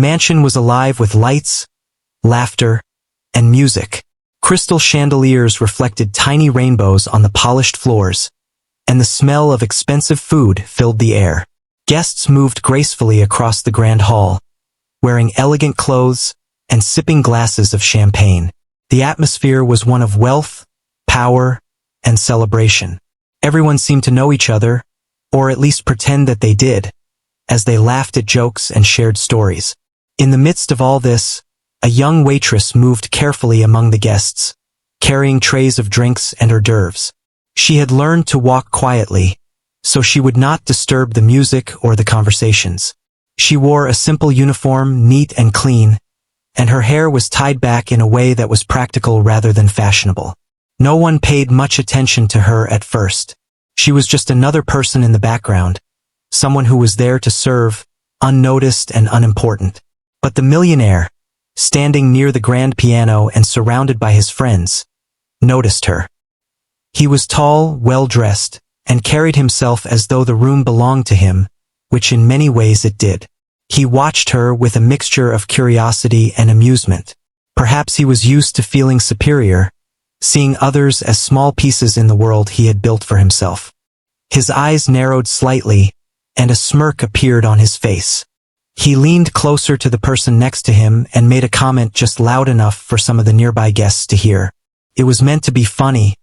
mansion was alive with lights, laughter, and music. Crystal chandeliers reflected tiny rainbows on the polished floors, and the smell of expensive food filled the air. Guests moved gracefully across the grand hall, wearing elegant clothes and sipping glasses of champagne. The atmosphere was one of wealth, power, and celebration. Everyone seemed to know each other, or at least pretend that they did, as they laughed at jokes and shared stories. In the midst of all this, a young waitress moved carefully among the guests, carrying trays of drinks and hors d'oeuvres. She had learned to walk quietly, so she would not disturb the music or the conversations. She wore a simple uniform, neat and clean, and her hair was tied back in a way that was practical rather than fashionable. No one paid much attention to her at first. She was just another person in the background, someone who was there to serve, unnoticed and unimportant. But the millionaire, standing near the grand piano and surrounded by his friends, noticed her. He was tall, well-dressed, and carried himself as though the room belonged to him, which in many ways it did. He watched her with a mixture of curiosity and amusement. Perhaps he was used to feeling superior, seeing others as small pieces in the world he had built for himself. His eyes narrowed slightly, and a smirk appeared on his face. He leaned closer to the person next to him and made a comment just loud enough for some of the nearby guests to hear. It was meant to be funny,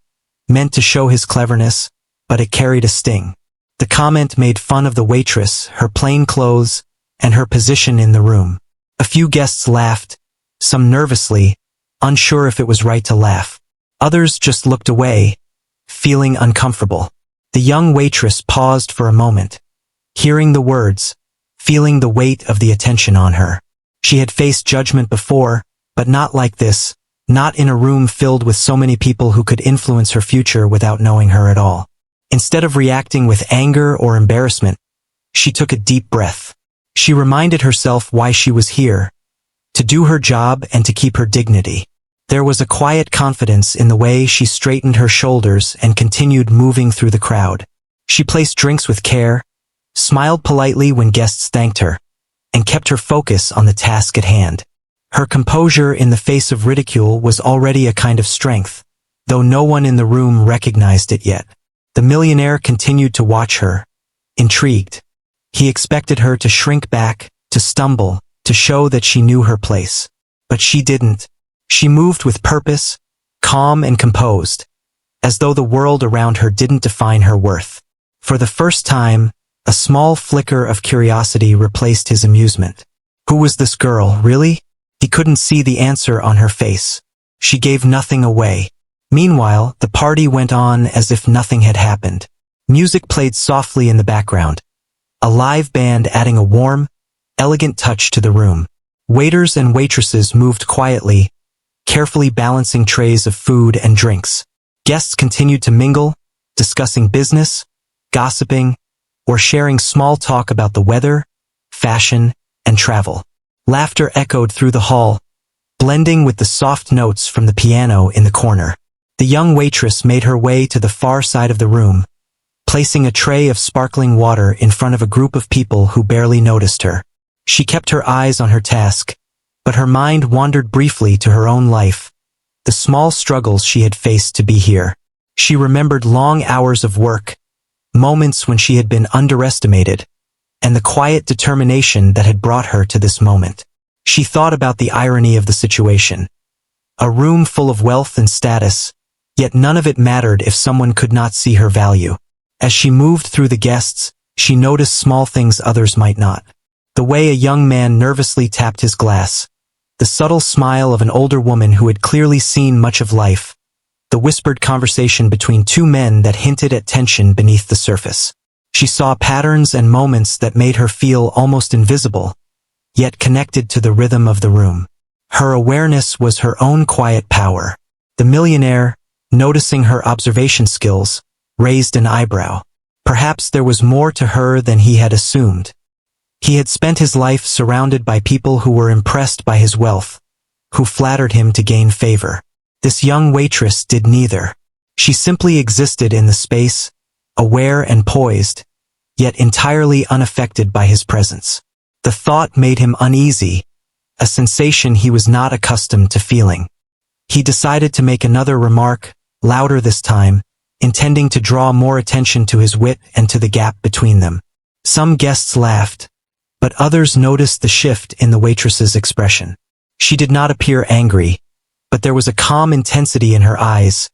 meant to show his cleverness, but it carried a sting. The comment made fun of the waitress, her plain clothes, and her position in the room. A few guests laughed, some nervously, unsure if it was right to laugh. Others just looked away, feeling uncomfortable. The young waitress paused for a moment, hearing the words, feeling the weight of the attention on her. She had faced judgment before, but not like this, not in a room filled with so many people who could influence her future without knowing her at all. Instead of reacting with anger or embarrassment, she took a deep breath. She reminded herself why she was here, to do her job and to keep her dignity. There was a quiet confidence in the way she straightened her shoulders and continued moving through the crowd. She placed drinks with care, smiled politely when guests thanked her, and kept her focus on the task at hand. Her composure in the face of ridicule was already a kind of strength, though no one in the room recognized it yet. The millionaire continued to watch her, intrigued. He expected her to shrink back, to stumble, to show that she knew her place. But she didn't. She moved with purpose, calm and composed, as though the world around her didn't define her worth. For the first time, a small flicker of curiosity replaced his amusement. Who was this girl, really? He couldn't see the answer on her face. She gave nothing away. Meanwhile, the party went on as if nothing had happened. Music played softly in the background, a live band adding a warm, elegant touch to the room. Waiters and waitresses moved quietly, carefully balancing trays of food and drinks. Guests continued to mingle, discussing business, gossiping, or sharing small talk about the weather, fashion, and travel. Laughter echoed through the hall, blending with the soft notes from the piano in the corner. The young waitress made her way to the far side of the room, placing a tray of sparkling water in front of a group of people who barely noticed her. She kept her eyes on her task, but her mind wandered briefly to her own life, the small struggles she had faced to be here. She remembered long hours of work, moments when she had been underestimated, and the quiet determination that had brought her to this moment. She thought about the irony of the situation. A room full of wealth and status, yet none of it mattered if someone could not see her value. As she moved through the guests, she noticed small things others might not. The way a young man nervously tapped his glass, the subtle smile of an older woman who had clearly seen much of life, the whispered conversation between two men that hinted at tension beneath the surface. She saw patterns and moments that made her feel almost invisible, yet connected to the rhythm of the room. Her awareness was her own quiet power. The millionaire, noticing her observation skills, raised an eyebrow. Perhaps there was more to her than he had assumed. He had spent his life surrounded by people who were impressed by his wealth, who flattered him to gain favor. This young waitress did neither. She simply existed in the space, aware and poised, yet entirely unaffected by his presence. The thought made him uneasy, a sensation he was not accustomed to feeling. He decided to make another remark, louder this time, intending to draw more attention to his wit and to the gap between them. Some guests laughed, but others noticed the shift in the waitress's expression. She did not appear angry, but there was a calm intensity in her eyes,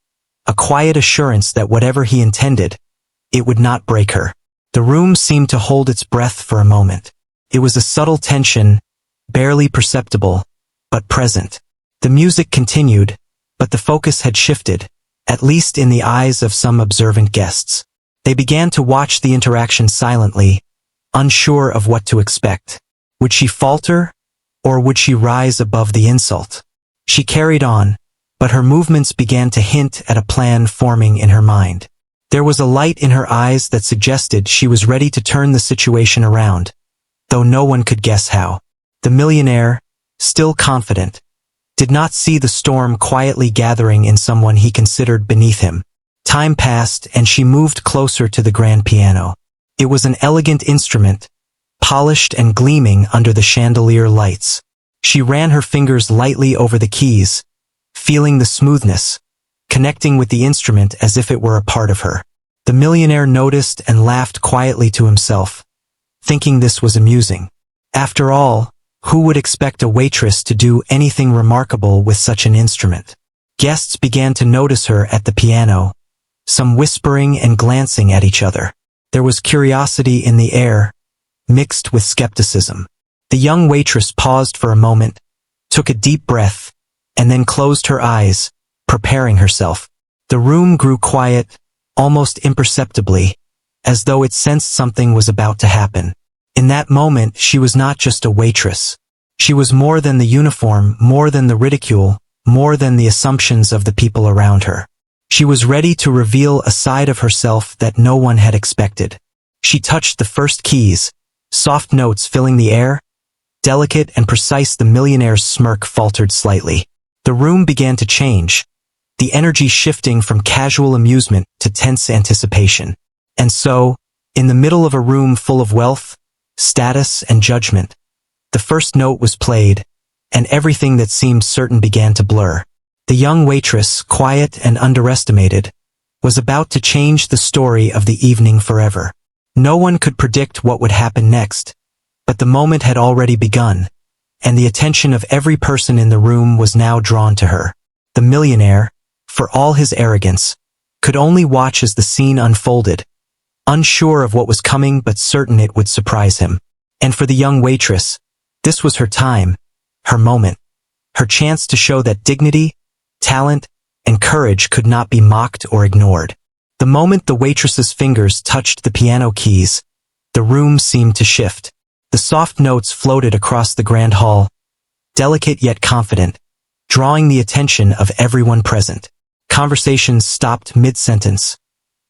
a quiet assurance that whatever he intended, it would not break her. The room seemed to hold its breath for a moment. It was a subtle tension, barely perceptible, but present. The music continued, but the focus had shifted, at least in the eyes of some observant guests. They began to watch the interaction silently, unsure of what to expect. Would she falter, or would she rise above the insult? She carried on, but her movements began to hint at a plan forming in her mind. There was a light in her eyes that suggested she was ready to turn the situation around, though no one could guess how. The millionaire, still confident, did not see the storm quietly gathering in someone he considered beneath him. Time passed and she moved closer to the grand piano. It was an elegant instrument, polished and gleaming under the chandelier lights. She ran her fingers lightly over the keys, feeling the smoothness, connecting with the instrument as if it were a part of her. The millionaire noticed and laughed quietly to himself, thinking this was amusing. After all, who would expect a waitress to do anything remarkable with such an instrument? Guests began to notice her at the piano, some whispering and glancing at each other. There was curiosity in the air, mixed with skepticism. The young waitress paused for a moment, took a deep breath, and then closed her eyes, preparing herself. The room grew quiet, almost imperceptibly, as though it sensed something was about to happen. In that moment, she was not just a waitress. She was more than the uniform, more than the ridicule, more than the assumptions of the people around her. She was ready to reveal a side of herself that no one had expected. She touched the first keys, soft notes filling the air, delicate and precise. The millionaire's smirk faltered slightly. The room began to change, the energy shifting from casual amusement to tense anticipation. And so, in the middle of a room full of wealth, status, and judgment, the first note was played, and everything that seemed certain began to blur. The young waitress, quiet and underestimated, was about to change the story of the evening forever. No one could predict what would happen next, but the moment had already begun, and the attention of every person in the room was now drawn to her. The millionaire, for all his arrogance, could only watch as the scene unfolded, unsure of what was coming but certain it would surprise him. And for the young waitress, this was her time, her moment, her chance to show that dignity, talent, and courage could not be mocked or ignored. The moment the waitress's fingers touched the piano keys, the room seemed to shift. The soft notes floated across the grand hall, delicate yet confident, drawing the attention of everyone present. Conversations stopped mid-sentence.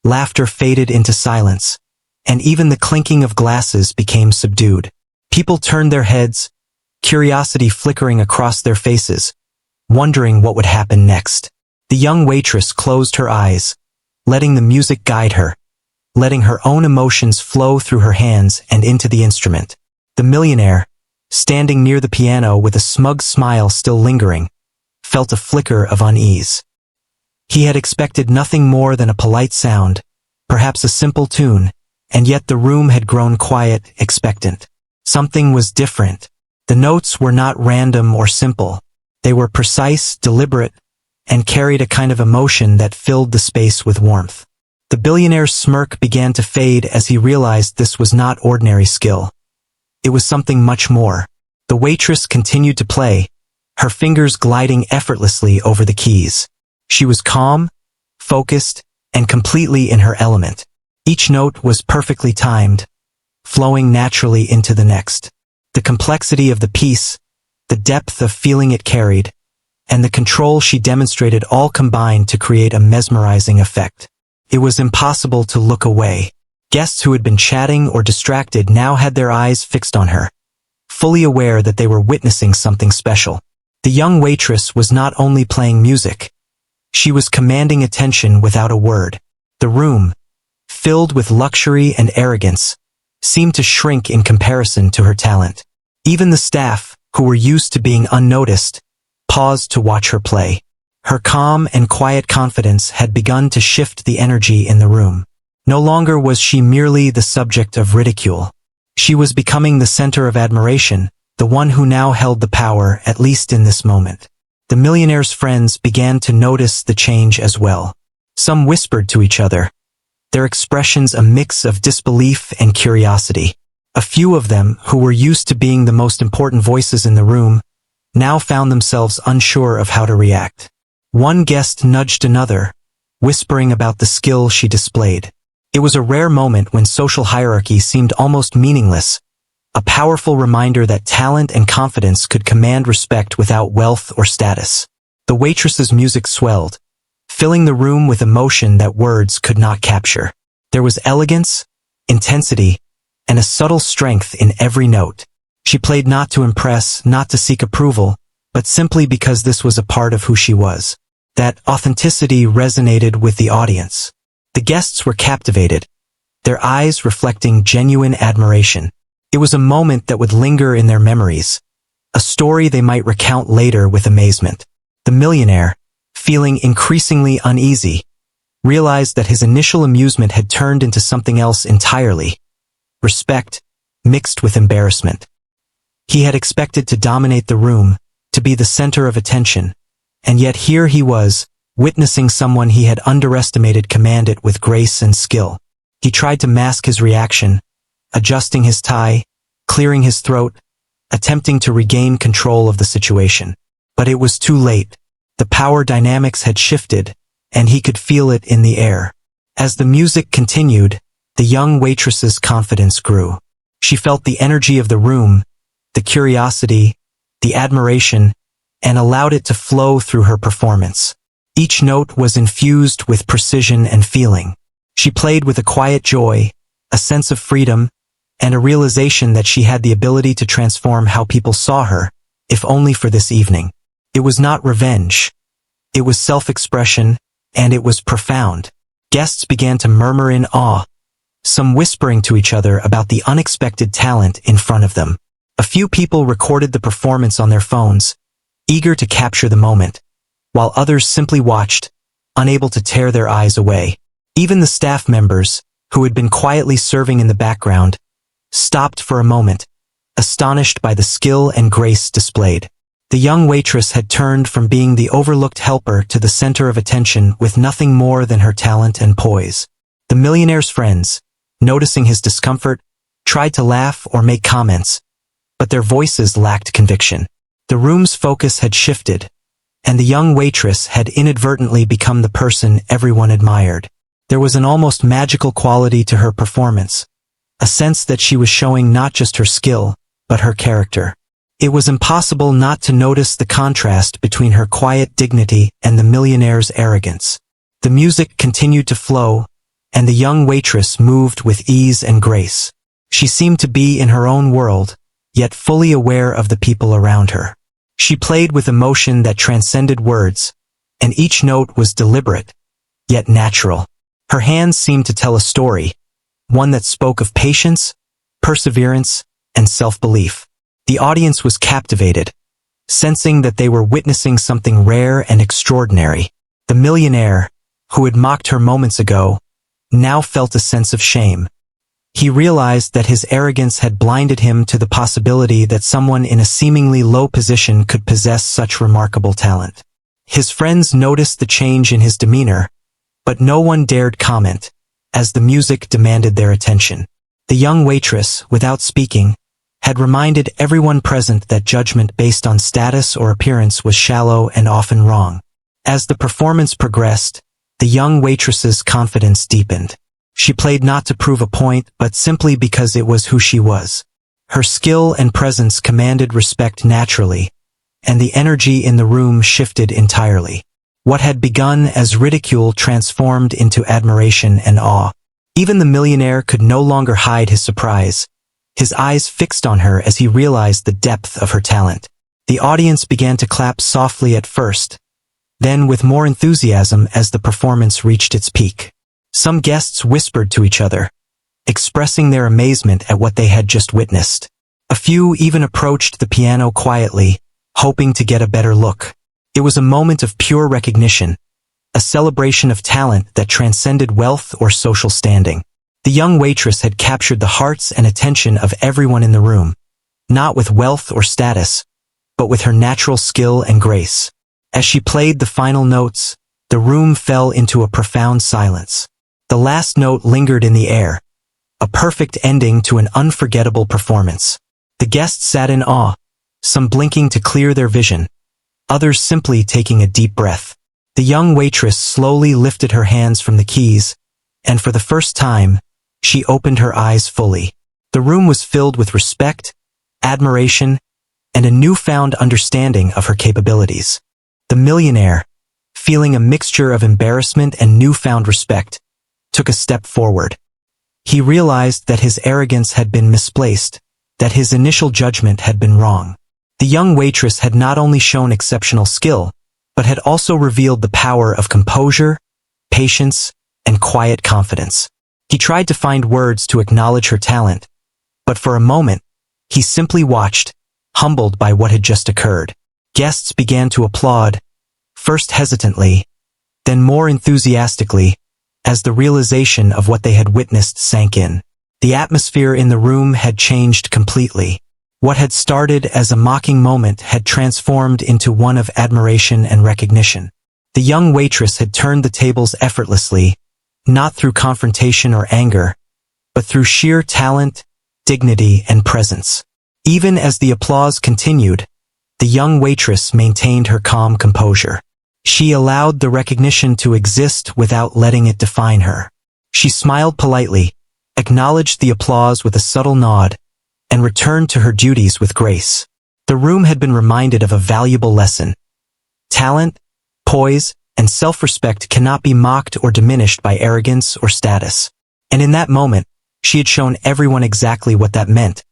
Laughter faded into silence, and even the clinking of glasses became subdued. People turned their heads, curiosity flickering across their faces, wondering what would happen next. The young waitress closed her eyes, letting the music guide her, letting her own emotions flow through her hands and into the instrument. The millionaire, standing near the piano with a smug smile still lingering, felt a flicker of unease. He had expected nothing more than a polite sound, perhaps a simple tune, and yet the room had grown quiet, expectant. Something was different. The notes were not random or simple. They were precise, deliberate, and carried a kind of emotion that filled the space with warmth. The billionaire's smirk began to fade as he realized this was not ordinary skill. It was something much more. The waitress continued to play, her fingers gliding effortlessly over the keys. She was calm, focused, and completely in her element. Each note was perfectly timed, flowing naturally into the next. The complexity of the piece, the depth of feeling it carried, and the control she demonstrated all combined to create a mesmerizing effect. It was impossible to look away. Guests who had been chatting or distracted now had their eyes fixed on her, fully aware that they were witnessing something special. The young waitress was not only playing music, she was commanding attention without a word. The room, filled with luxury and arrogance, seemed to shrink in comparison to her talent. Even the staff, who were used to being unnoticed, paused to watch her play. Her calm and quiet confidence had begun to shift the energy in the room. No longer was she merely the subject of ridicule. She was becoming the center of admiration, the one who now held the power, at least in this moment. The millionaire's friends began to notice the change as well. Some whispered to each other, their expressions a mix of disbelief and curiosity. A few of them, who were used to being the most important voices in the room, now found themselves unsure of how to react. One guest nudged another, whispering about the skill she displayed. It was a rare moment when social hierarchy seemed almost meaningless, a powerful reminder that talent and confidence could command respect without wealth or status. The waitress's music swelled, filling the room with emotion that words could not capture. There was elegance, intensity, and a subtle strength in every note. She played not to impress, not to seek approval, but simply because this was a part of who she was. That authenticity resonated with the audience. The guests were captivated, their eyes reflecting genuine admiration. It was a moment that would linger in their memories, a story they might recount later with amazement. The millionaire, feeling increasingly uneasy, realized that his initial amusement had turned into something else entirely. Respect, mixed with embarrassment. He had expected to dominate the room, to be the center of attention, and yet here he was, witnessing someone he had underestimated command it with grace and skill. He tried to mask his reaction, adjusting his tie, clearing his throat, attempting to regain control of the situation. But it was too late. The power dynamics had shifted, and he could feel it in the air. As the music continued, the young waitress's confidence grew. She felt the energy of the room, the curiosity, the admiration, and allowed it to flow through her performance. Each note was infused with precision and feeling. She played with a quiet joy, a sense of freedom, and a realization that she had the ability to transform how people saw her, if only for this evening. It was not revenge. It was self-expression, and it was profound. Guests began to murmur in awe, some whispering to each other about the unexpected talent in front of them. A few people recorded the performance on their phones, eager to capture the moment, while others simply watched, unable to tear their eyes away. Even the staff members, who had been quietly serving in the background, stopped for a moment, astonished by the skill and grace displayed. The young waitress had turned from being the overlooked helper to the center of attention with nothing more than her talent and poise. The millionaire's friends, noticing his discomfort, tried to laugh or make comments, but their voices lacked conviction. The room's focus had shifted, and the young waitress had inadvertently become the person everyone admired. There was an almost magical quality to her performance, a sense that she was showing not just her skill, but her character. It was impossible not to notice the contrast between her quiet dignity and the millionaire's arrogance. The music continued to flow, and the young waitress moved with ease and grace. She seemed to be in her own world, yet fully aware of the people around her. She played with emotion that transcended words, and each note was deliberate, yet natural. Her hands seemed to tell a story, one that spoke of patience, perseverance, and self-belief. The audience was captivated, sensing that they were witnessing something rare and extraordinary. The millionaire, who had mocked her moments ago, now felt a sense of shame. He realized that his arrogance had blinded him to the possibility that someone in a seemingly low position could possess such remarkable talent. His friends noticed the change in his demeanor, but no one dared comment, as the music demanded their attention. The young waitress, without speaking, had reminded everyone present that judgment based on status or appearance was shallow and often wrong. As the performance progressed, the young waitress's confidence deepened. She played not to prove a point, but simply because it was who she was. Her skill and presence commanded respect naturally, and the energy in the room shifted entirely. What had begun as ridicule transformed into admiration and awe. Even the millionaire could no longer hide his surprise, his eyes fixed on her as he realized the depth of her talent. The audience began to clap softly at first, then with more enthusiasm as the performance reached its peak. Some guests whispered to each other, expressing their amazement at what they had just witnessed. A few even approached the piano quietly, hoping to get a better look. It was a moment of pure recognition, a celebration of talent that transcended wealth or social standing. The young waitress had captured the hearts and attention of everyone in the room, not with wealth or status, but with her natural skill and grace. As she played the final notes, the room fell into a profound silence. The last note lingered in the air, a perfect ending to an unforgettable performance. The guests sat in awe, some blinking to clear their vision, others simply taking a deep breath. The young waitress slowly lifted her hands from the keys, and for the first time, she opened her eyes fully. The room was filled with respect, admiration, and a newfound understanding of her capabilities. The millionaire, feeling a mixture of embarrassment and newfound respect, took a step forward. He realized that his arrogance had been misplaced, that his initial judgment had been wrong. The young waitress had not only shown exceptional skill, but had also revealed the power of composure, patience, and quiet confidence. He tried to find words to acknowledge her talent, but for a moment, he simply watched, humbled by what had just occurred. Guests began to applaud, first hesitantly, then more enthusiastically, as the realization of what they had witnessed sank in. The atmosphere in the room had changed completely. What had started as a mocking moment had transformed into one of admiration and recognition. The young waitress had turned the tables effortlessly, not through confrontation or anger, but through sheer talent, dignity, and presence. Even as the applause continued, the young waitress maintained her calm composure. She allowed the recognition to exist without letting it define her. She smiled politely, acknowledged the applause with a subtle nod, and returned to her duties with grace. The room had been reminded of a valuable lesson. Talent, poise, and self-respect cannot be mocked or diminished by arrogance or status. And in that moment, she had shown everyone exactly what that meant,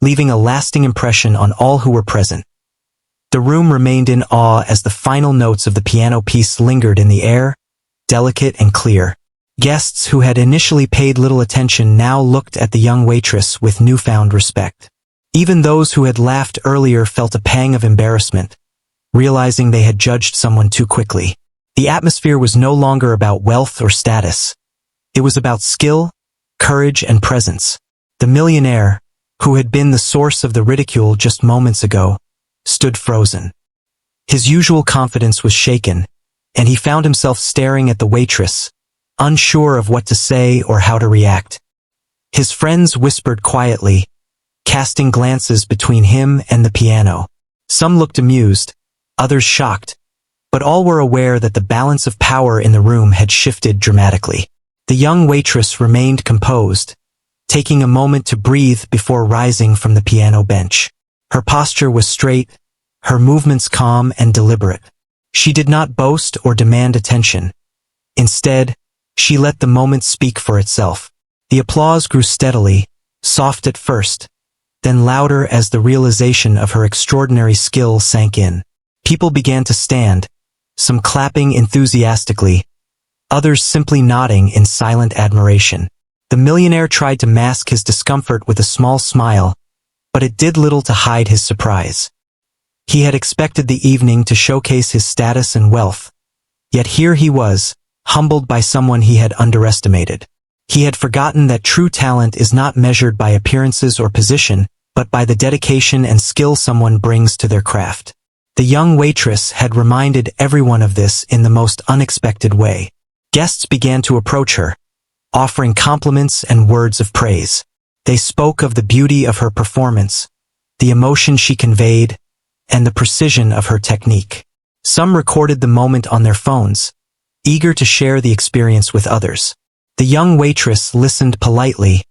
leaving a lasting impression on all who were present. The room remained in awe as the final notes of the piano piece lingered in the air, delicate and clear. Guests who had initially paid little attention now looked at the young waitress with newfound respect. Even those who had laughed earlier felt a pang of embarrassment, realizing they had judged someone too quickly. The atmosphere was no longer about wealth or status. It was about skill, courage, and presence. The millionaire, who had been the source of the ridicule just moments ago, stood frozen. His usual confidence was shaken, and he found himself staring at the waitress, unsure of what to say or how to react. His friends whispered quietly, casting glances between him and the piano. Some looked amused, others shocked, but all were aware that the balance of power in the room had shifted dramatically. The young waitress remained composed, taking a moment to breathe before rising from the piano bench. Her posture was straight, her movements calm and deliberate. She did not boast or demand attention. Instead, she let the moment speak for itself. The applause grew steadily, soft at first, then louder as the realization of her extraordinary skill sank in. People began to stand, some clapping enthusiastically, others simply nodding in silent admiration. The millionaire tried to mask his discomfort with a small smile, but it did little to hide his surprise. He had expected the evening to showcase his status and wealth, yet here he was, humbled by someone he had underestimated. He had forgotten that true talent is not measured by appearances or position, but by the dedication and skill someone brings to their craft. The young waitress had reminded everyone of this in the most unexpected way. Guests began to approach her, offering compliments and words of praise. They spoke of the beauty of her performance, the emotion she conveyed, and the precision of her technique. Some recorded the moment on their phones, eager to share the experience with others. The young waitress listened politely,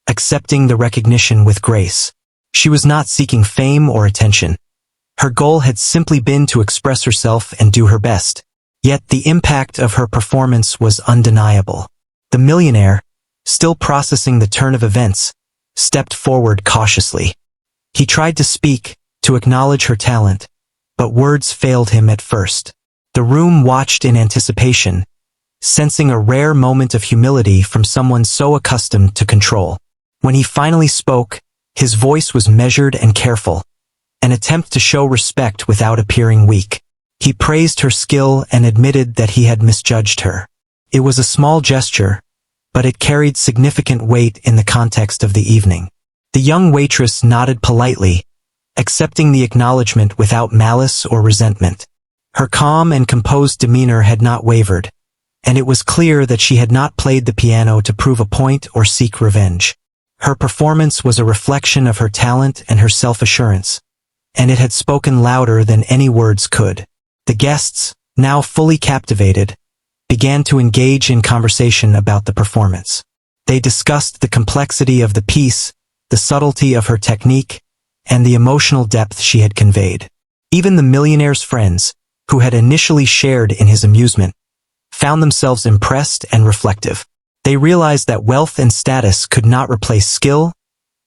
accepting the recognition with grace. She was not seeking fame or attention. Her goal had simply been to express herself and do her best. Yet the impact of her performance was undeniable. The millionaire, still processing the turn of events, stepped forward cautiously. He tried to speak, to acknowledge her talent, but words failed him at first. The room watched in anticipation, sensing a rare moment of humility from someone so accustomed to control. When he finally spoke, His voice was measured and careful, an attempt to show respect without appearing weak. He praised her skill and admitted that he had misjudged her. It was a small gesture, but it carried significant weight in the context of the evening. The young waitress nodded politely, accepting the acknowledgement without malice or resentment. Her calm and composed demeanor had not wavered, and it was clear that she had not played the piano to prove a point or seek revenge. Her performance was a reflection of her talent and her self-assurance, and it had spoken louder than any words could. The guests, now fully captivated, began to engage in conversation about the performance. They discussed the complexity of the piece, the subtlety of her technique, and the emotional depth she had conveyed. Even the millionaire's friends, who had initially shared in his amusement, found themselves impressed and reflective. They realized that wealth and status could not replace skill,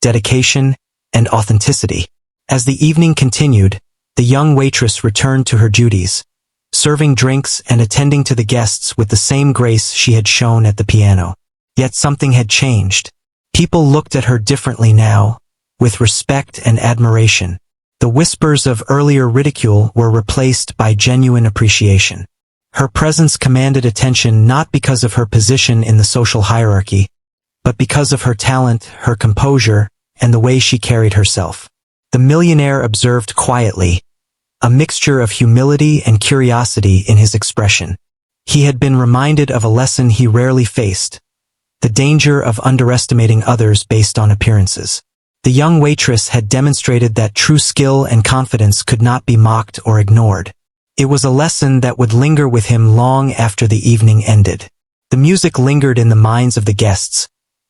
dedication, and authenticity. As the evening continued, the young waitress returned to her duties, serving drinks and attending to the guests with the same grace she had shown at the piano. Yet something had changed. People looked at her differently now, with respect and admiration. The whispers of earlier ridicule were replaced by genuine appreciation. Her presence commanded attention not because of her position in the social hierarchy, but because of her talent, her composure, and the way she carried herself. The millionaire observed quietly, a mixture of humility and curiosity in his expression. He had been reminded of a lesson he rarely faced: the danger of underestimating others based on appearances. The young waitress had demonstrated that true skill and confidence could not be mocked or ignored. It was a lesson that would linger with him long after the evening ended. The music lingered in the minds of the guests,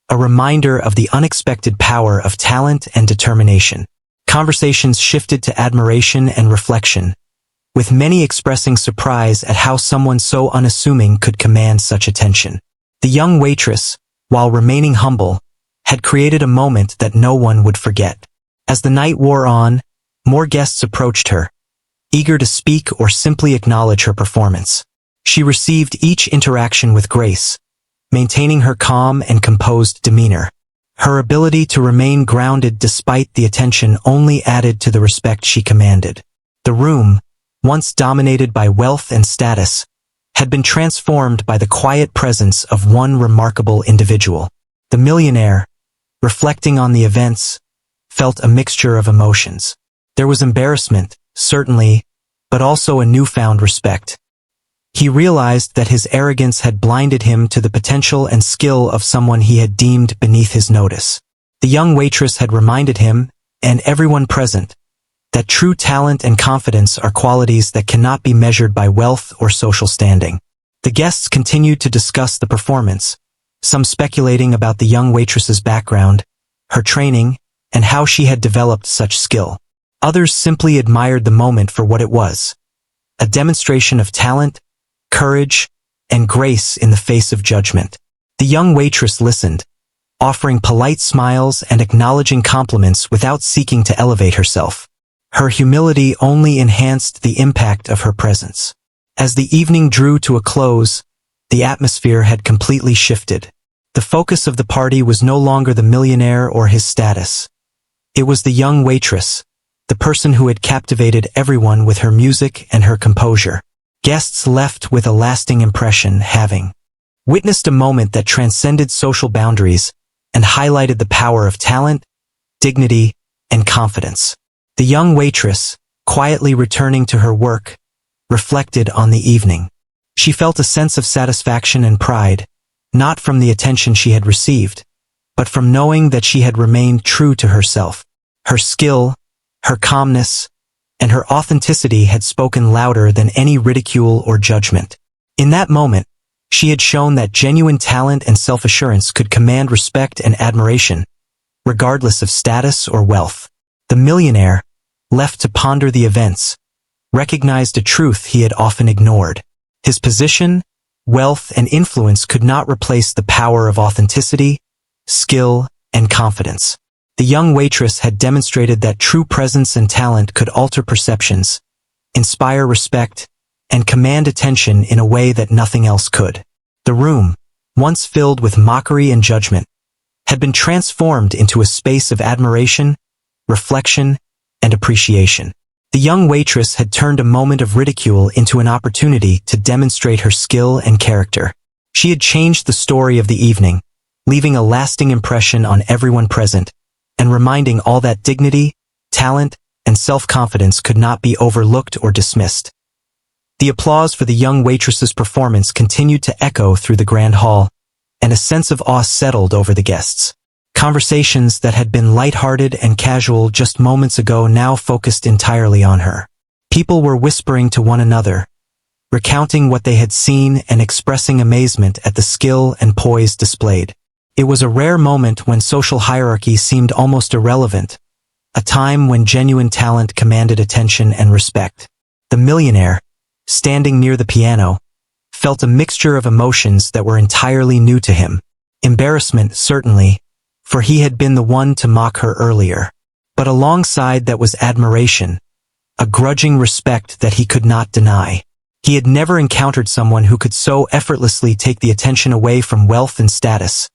a reminder of the unexpected power of talent and determination. Conversations shifted to admiration and reflection, with many expressing surprise at how someone so unassuming could command such attention. The young waitress, while remaining humble, had created a moment that no one would forget. As the night wore on, more guests approached her, eager to speak or simply acknowledge her performance. She received each interaction with grace, maintaining her calm and composed demeanor. Her ability to remain grounded despite the attention only added to the respect she commanded. The room, once dominated by wealth and status, had been transformed by the quiet presence of one remarkable individual. The millionaire, reflecting on the events, felt a mixture of emotions. There was embarrassment, certainly, but also a newfound respect. He realized that his arrogance had blinded him to the potential and skill of someone he had deemed beneath his notice. The young waitress had reminded him, and everyone present, that true talent and confidence are qualities that cannot be measured by wealth or social standing. The guests continued to discuss the performance, some speculating about the young waitress's background, her training, and how she had developed such skill. Others simply admired the moment for what it was: a demonstration of talent, courage, and grace in the face of judgment. The young waitress listened, offering polite smiles and acknowledging compliments without seeking to elevate herself. Her humility only enhanced the impact of her presence. As the evening drew to a close, the atmosphere had completely shifted. The focus of the party was no longer the millionaire or his status. It was the young waitress, the person who had captivated everyone with her music and her composure. Guests left with a lasting impression, having witnessed a moment that transcended social boundaries and highlighted the power of talent, dignity, and confidence. The young waitress, quietly returning to her work, reflected on the evening. She felt a sense of satisfaction and pride, not from the attention she had received, but from knowing that she had remained true to herself. Her skill, her calmness, and her authenticity had spoken louder than any ridicule or judgment. In that moment, she had shown that genuine talent and self-assurance could command respect and admiration, regardless of status or wealth. The millionaire, left to ponder the events, recognized a truth he had often ignored. His position, wealth, and influence could not replace the power of authenticity, skill, and confidence. The young waitress had demonstrated that true presence and talent could alter perceptions, inspire respect, and command attention in a way that nothing else could. The room, once filled with mockery and judgment, had been transformed into a space of admiration, reflection, and appreciation. The young waitress had turned a moment of ridicule into an opportunity to demonstrate her skill and character. She had changed the story of the evening, leaving a lasting impression on everyone present, and reminding all that dignity, talent, and self-confidence could not be overlooked or dismissed. The applause for the young waitress's performance continued to echo through the grand hall, and a sense of awe settled over the guests. Conversations that had been lighthearted and casual just moments ago now focused entirely on her. People were whispering to one another, recounting what they had seen and expressing amazement at the skill and poise displayed. It was a rare moment when social hierarchy seemed almost irrelevant, a time when genuine talent commanded attention and respect. The millionaire, standing near the piano, felt a mixture of emotions that were entirely new to him. Embarrassment, certainly, for he had been the one to mock her earlier. But alongside that was admiration, a grudging respect that he could not deny. He had never encountered someone who could so effortlessly take the attention away from wealth and status,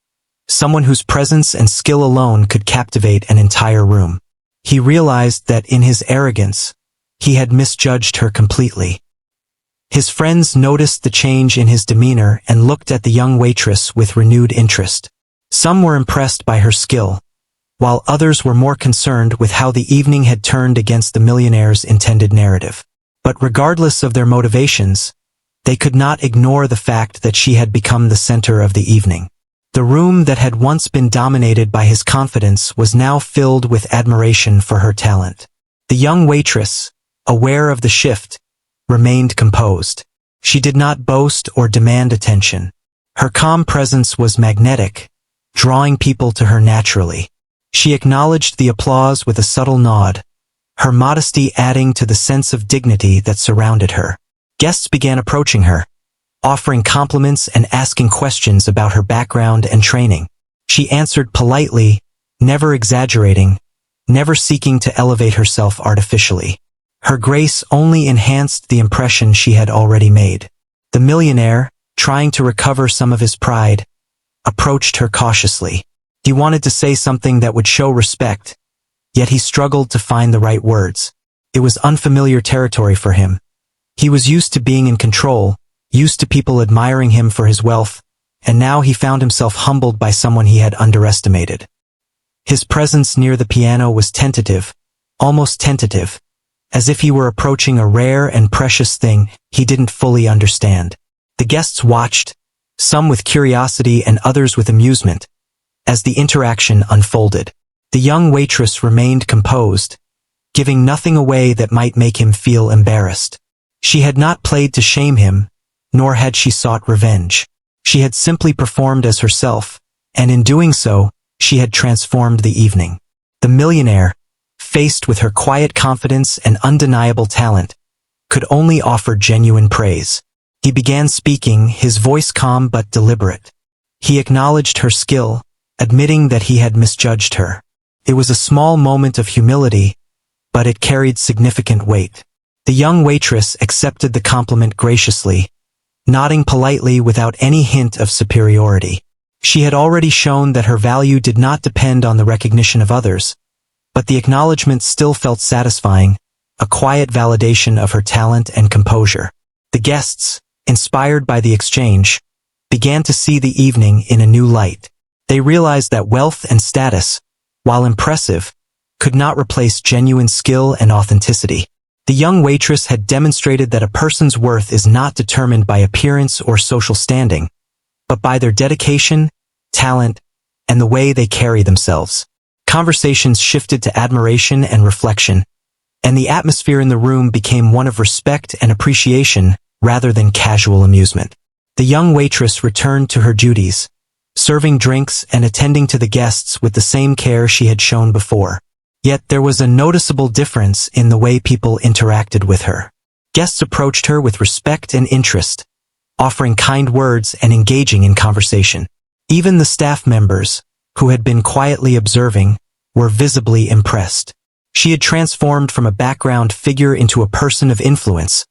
someone whose presence and skill alone could captivate an entire room. He realized that in his arrogance, he had misjudged her completely. His friends noticed the change in his demeanor and looked at the young waitress with renewed interest. Some were impressed by her skill, while others were more concerned with how the evening had turned against the millionaire's intended narrative. But regardless of their motivations, they could not ignore the fact that she had become the center of the evening. The room that had once been dominated by his confidence was now filled with admiration for her talent. The young waitress, aware of the shift, remained composed. She did not boast or demand attention. Her calm presence was magnetic, drawing people to her naturally. She acknowledged the applause with a subtle nod, her modesty adding to the sense of dignity that surrounded her. Guests began approaching her, offering compliments and asking questions about her background and training. She answered politely, never exaggerating, never seeking to elevate herself artificially. Her grace only enhanced the impression she had already made. The millionaire, trying to recover some of his pride, approached her cautiously. He wanted to say something that would show respect, yet he struggled to find the right words. It was unfamiliar territory for him. He was used to being in control, used to people admiring him for his wealth, and now he found himself humbled by someone he had underestimated. His presence near the piano was tentative, almost tentative, as if he were approaching a rare and precious thing he didn't fully understand. The guests watched, some with curiosity and others with amusement, as the interaction unfolded. The young waitress remained composed, giving nothing away that might make him feel embarrassed. She had not played to shame him, nor had she sought revenge. She had simply performed as herself, and in doing so, she had transformed the evening. The millionaire, faced with her quiet confidence and undeniable talent, could only offer genuine praise. He began speaking, his voice calm but deliberate. He acknowledged her skill, admitting that he had misjudged her. It was a small moment of humility, but it carried significant weight. The young waitress accepted the compliment graciously, nodding politely without any hint of superiority. She had already shown that her value did not depend on the recognition of others, but the acknowledgement still felt satisfying, a quiet validation of her talent and composure. The guests, inspired by the exchange, began to see the evening in a new light. They realized that wealth and status, while impressive, could not replace genuine skill and authenticity. The young waitress had demonstrated that a person's worth is not determined by appearance or social standing, but by their dedication, talent, and the way they carry themselves. Conversations shifted to admiration and reflection, and the atmosphere in the room became one of respect and appreciation rather than casual amusement. The young waitress returned to her duties, serving drinks and attending to the guests with the same care she had shown before. Yet there was a noticeable difference in the way people interacted with her. Guests approached her with respect and interest, offering kind words and engaging in conversation. Even the staff members, who had been quietly observing, were visibly impressed. She had transformed from a background figure into a person of influence,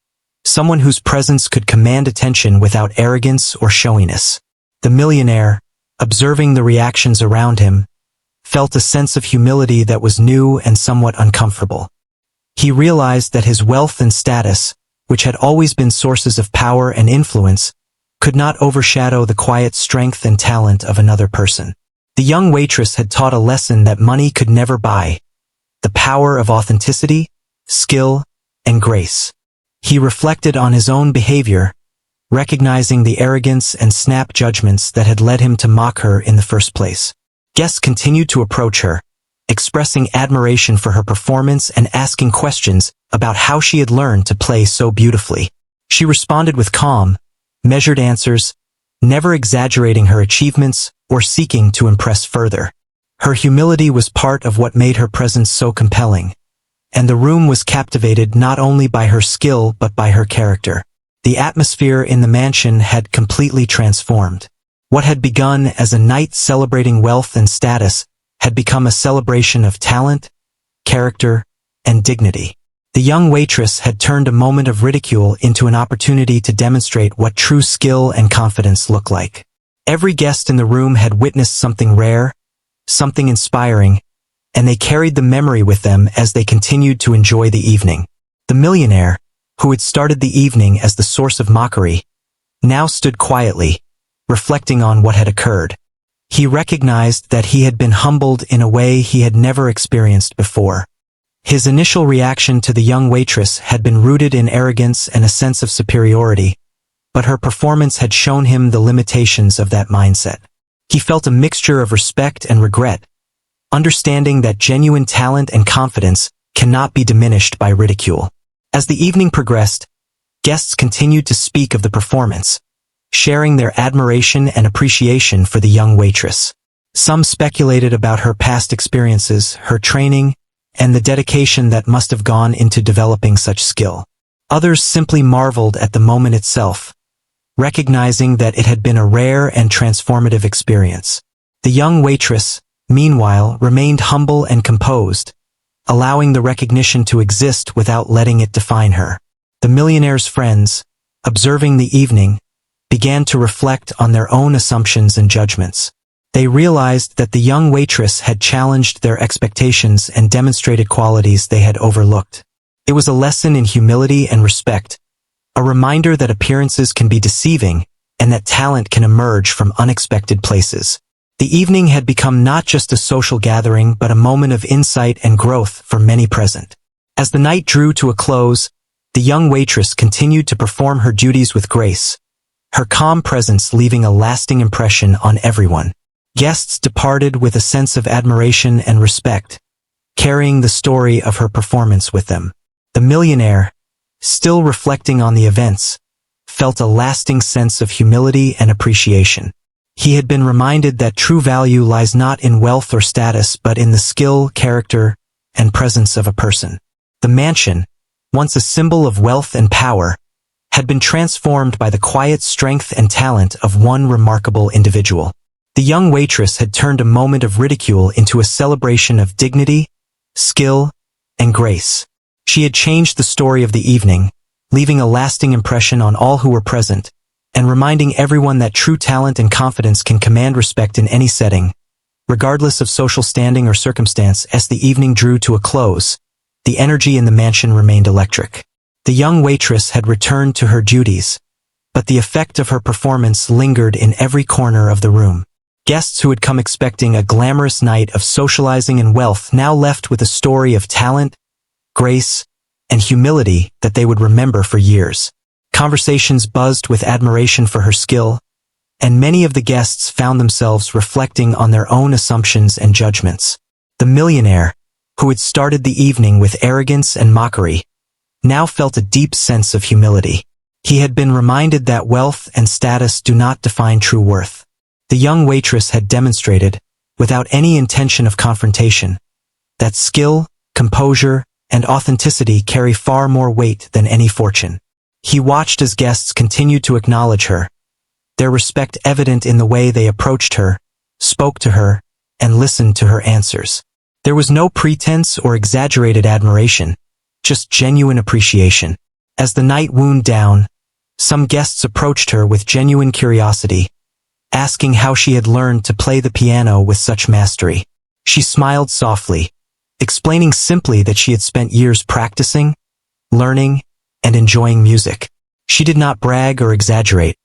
someone whose presence could command attention without arrogance or showiness. The millionaire, observing the reactions around him, felt a sense of humility that was new and somewhat uncomfortable. He realized that his wealth and status, which had always been sources of power and influence, could not overshadow the quiet strength and talent of another person. The young waitress had taught a lesson that money could never buy: the power of authenticity, skill, and grace. He reflected on his own behavior, recognizing the arrogance and snap judgments that had led him to mock her in the first place. Guests continued to approach her, expressing admiration for her performance and asking questions about how she had learned to play so beautifully. She responded with calm, measured answers, never exaggerating her achievements or seeking to impress further. Her humility was part of what made her presence so compelling, and the room was captivated not only by her skill but by her character. The atmosphere in the mansion had completely transformed. What had begun as a night celebrating wealth and status had become a celebration of talent, character, and dignity. The young waitress had turned a moment of ridicule into an opportunity to demonstrate what true skill and confidence look like. Every guest in the room had witnessed something rare, something inspiring, and they carried the memory with them as they continued to enjoy the evening. The millionaire, who had started the evening as the source of mockery, now stood quietly, reflecting on what had occurred. He recognized that he had been humbled in a way he had never experienced before. His initial reaction to the young waitress had been rooted in arrogance and a sense of superiority, but her performance had shown him the limitations of that mindset. He felt a mixture of respect and regret, understanding that genuine talent and confidence cannot be diminished by ridicule. As the evening progressed, guests continued to speak of the performance, sharing their admiration and appreciation for the young waitress. Some speculated about her past experiences, her training, and the dedication that must have gone into developing such skill. Others simply marveled at the moment itself, recognizing that it had been a rare and transformative experience. The young waitress, meanwhile, remained humble and composed, allowing the recognition to exist without letting it define her. The millionaire's friends, observing the evening, began to reflect on their own assumptions and judgments. They realized that the young waitress had challenged their expectations and demonstrated qualities they had overlooked. It was a lesson in humility and respect, a reminder that appearances can be deceiving and that talent can emerge from unexpected places. The evening had become not just a social gathering but a moment of insight and growth for many present. As the night drew to a close, the young waitress continued to perform her duties with grace, her calm presence leaving a lasting impression on everyone. Guests departed with a sense of admiration and respect, carrying the story of her performance with them. The millionaire, still reflecting on the events, felt a lasting sense of humility and appreciation. He had been reminded that true value lies not in wealth or status but in the skill, character, and presence of a person. The mansion, once a symbol of wealth and power, had been transformed by the quiet strength and talent of one remarkable individual. The young waitress had turned a moment of ridicule into a celebration of dignity, skill, and grace. She had changed the story of the evening, leaving a lasting impression on all who were present, and reminding everyone that true talent and confidence can command respect in any setting, regardless of social standing or circumstance. As the evening drew to a close, the energy in the mansion remained electric. The young waitress had returned to her duties, but the effect of her performance lingered in every corner of the room. Guests who had come expecting a glamorous night of socializing and wealth now left with a story of talent, grace, and humility that they would remember for years. Conversations buzzed with admiration for her skill, and many of the guests found themselves reflecting on their own assumptions and judgments. The millionaire, who had started the evening with arrogance and mockery, now felt a deep sense of humility. He had been reminded that wealth and status do not define true worth. The young waitress had demonstrated, without any intention of confrontation, that skill, composure, and authenticity carry far more weight than any fortune. He watched as guests continued to acknowledge her, their respect evident in the way they approached her, spoke to her, and listened to her answers. There was no pretense or exaggerated admiration, just genuine appreciation. As the night wound down, some guests approached her with genuine curiosity, asking how she had learned to play the piano with such mastery. She smiled softly, explaining simply that she had spent years practicing, learning, and enjoying music. She did not brag or exaggerate.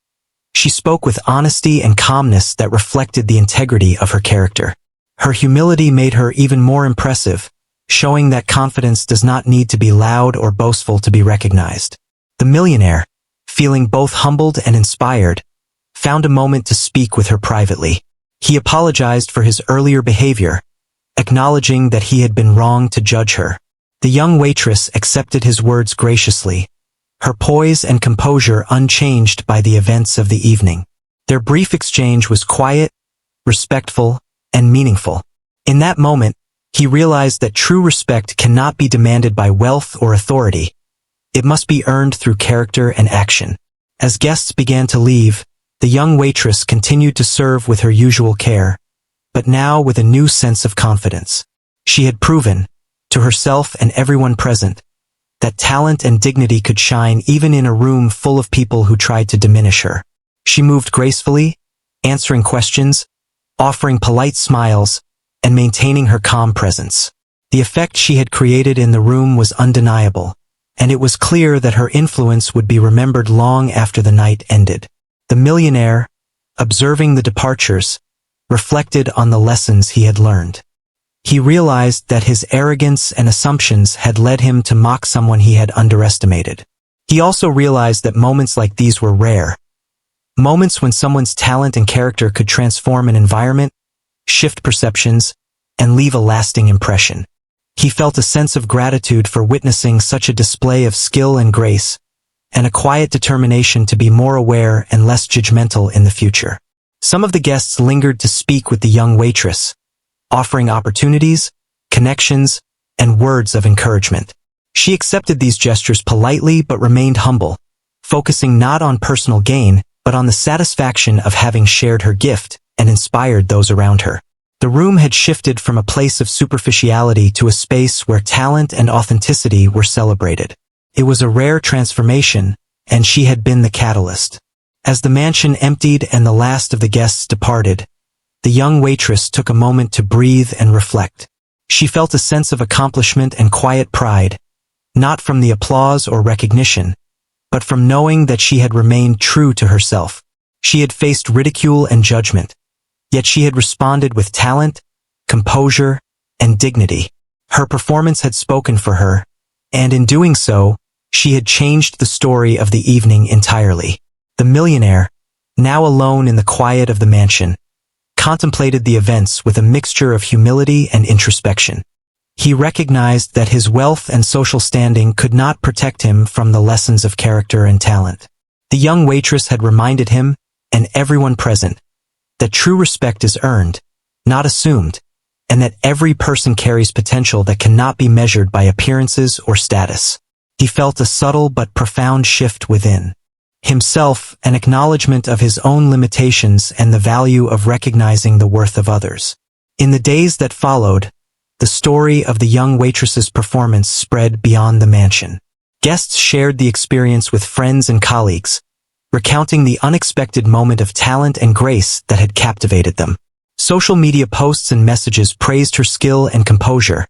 She spoke with honesty and calmness that reflected the integrity of her character. Her humility made her even more impressive, showing that confidence does not need to be loud or boastful to be recognized. The millionaire, feeling both humbled and inspired, found a moment to speak with her privately. He apologized for his earlier behavior, acknowledging that he had been wrong to judge her. The young waitress accepted his words graciously, her poise and composure unchanged by the events of the evening. Their brief exchange was quiet, respectful, and meaningful. In that moment, he realized that true respect cannot be demanded by wealth or authority. It must be earned through character and action. As guests began to leave, the young waitress continued to serve with her usual care, but now with a new sense of confidence. She had proven, to herself and everyone present, that talent and dignity could shine even in a room full of people who tried to diminish her. She moved gracefully, answering questions, offering polite smiles, and maintaining her calm presence. The effect she had created in the room was undeniable, and it was clear that her influence would be remembered long after the night ended. The millionaire, observing the departures, reflected on the lessons he had learned. He realized that his arrogance and assumptions had led him to mock someone he had underestimated. He also realized that moments like these were rare. Moments when someone's talent and character could transform an environment, shift perceptions, and leave a lasting impression. He felt a sense of gratitude for witnessing such a display of skill and grace, and a quiet determination to be more aware and less judgmental in the future. Some of the guests lingered to speak with the young waitress, offering opportunities, connections, and words of encouragement. She accepted these gestures politely but remained humble, focusing not on personal gain, but on the satisfaction of having shared her gift and inspired those around her. The room had shifted from a place of superficiality to a space where talent and authenticity were celebrated. It was a rare transformation, and she had been the catalyst. As the mansion emptied and the last of the guests departed, the young waitress took a moment to breathe and reflect. She felt a sense of accomplishment and quiet pride, not from the applause or recognition, but from knowing that she had remained true to herself. She had faced ridicule and judgment, yet she had responded with talent, composure, and dignity. Her performance had spoken for her, and in doing so, she had changed the story of the evening entirely. The millionaire, now alone in the quiet of the mansion, contemplated the events with a mixture of humility and introspection. He recognized that his wealth and social standing could not protect him from the lessons of character and talent. The young waitress had reminded him, and everyone present, that true respect is earned, not assumed, and that every person carries potential that cannot be measured by appearances or status. He felt a subtle but profound shift within himself, an acknowledgement of his own limitations and the value of recognizing the worth of others. In the days that followed, the story of the young waitress's performance spread beyond the mansion. Guests shared the experience with friends and colleagues, recounting the unexpected moment of talent and grace that had captivated them. Social media posts and messages praised her skill and composure,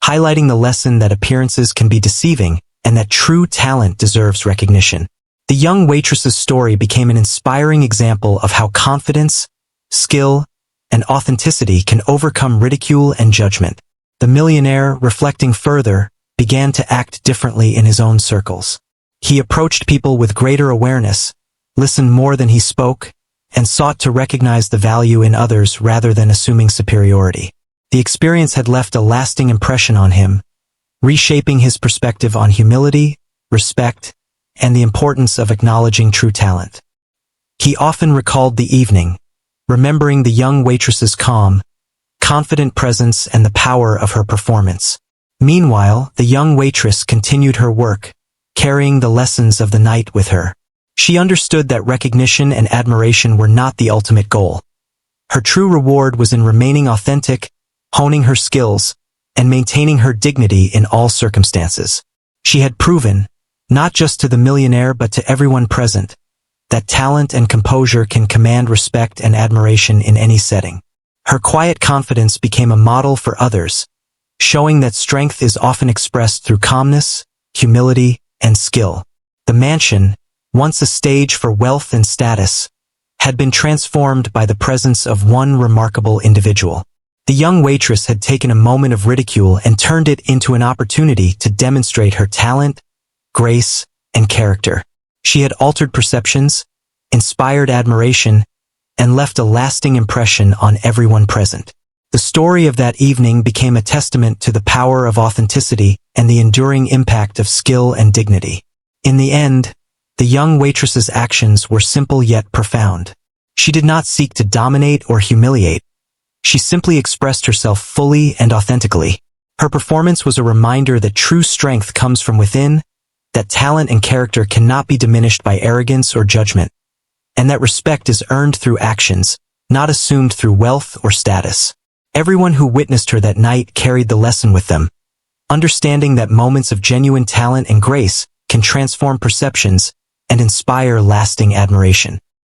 highlighting the lesson that appearances can be deceiving and that true talent deserves recognition. The young waitress's story became an inspiring example of how confidence, skill, and authenticity can overcome ridicule and judgment. The millionaire, reflecting further, began to act differently in his own circles. He approached people with greater awareness, listened more than he spoke, and sought to recognize the value in others rather than assuming superiority. The experience had left a lasting impression on him, reshaping his perspective on humility, respect, and the importance of acknowledging true talent. He often recalled the evening, remembering the young waitress's calm, confident presence and the power of her performance. Meanwhile, the young waitress continued her work, carrying the lessons of the night with her. She understood that recognition and admiration were not the ultimate goal. Her true reward was in remaining authentic, honing her skills, and maintaining her dignity in all circumstances. She had proven, not just to the millionaire but to everyone present, that talent and composure can command respect and admiration in any setting. Her quiet confidence became a model for others, showing that strength is often expressed through calmness, humility, and skill. The mansion, once a stage for wealth and status, had been transformed by the presence of one remarkable individual. The young waitress had taken a moment of ridicule and turned it into an opportunity to demonstrate her talent, grace, and character. She had altered perceptions, inspired admiration, and left a lasting impression on everyone present. The story of that evening became a testament to the power of authenticity and the enduring impact of skill and dignity. In the end, the young waitress's actions were simple yet profound. She did not seek to dominate or humiliate. She simply expressed herself fully and authentically. Her performance was a reminder that true strength comes from within, that talent and character cannot be diminished by arrogance or judgment, and that respect is earned through actions, not assumed through wealth or status. Everyone who witnessed her that night carried the lesson with them, understanding that moments of genuine talent and grace can transform perceptions and inspire lasting admiration.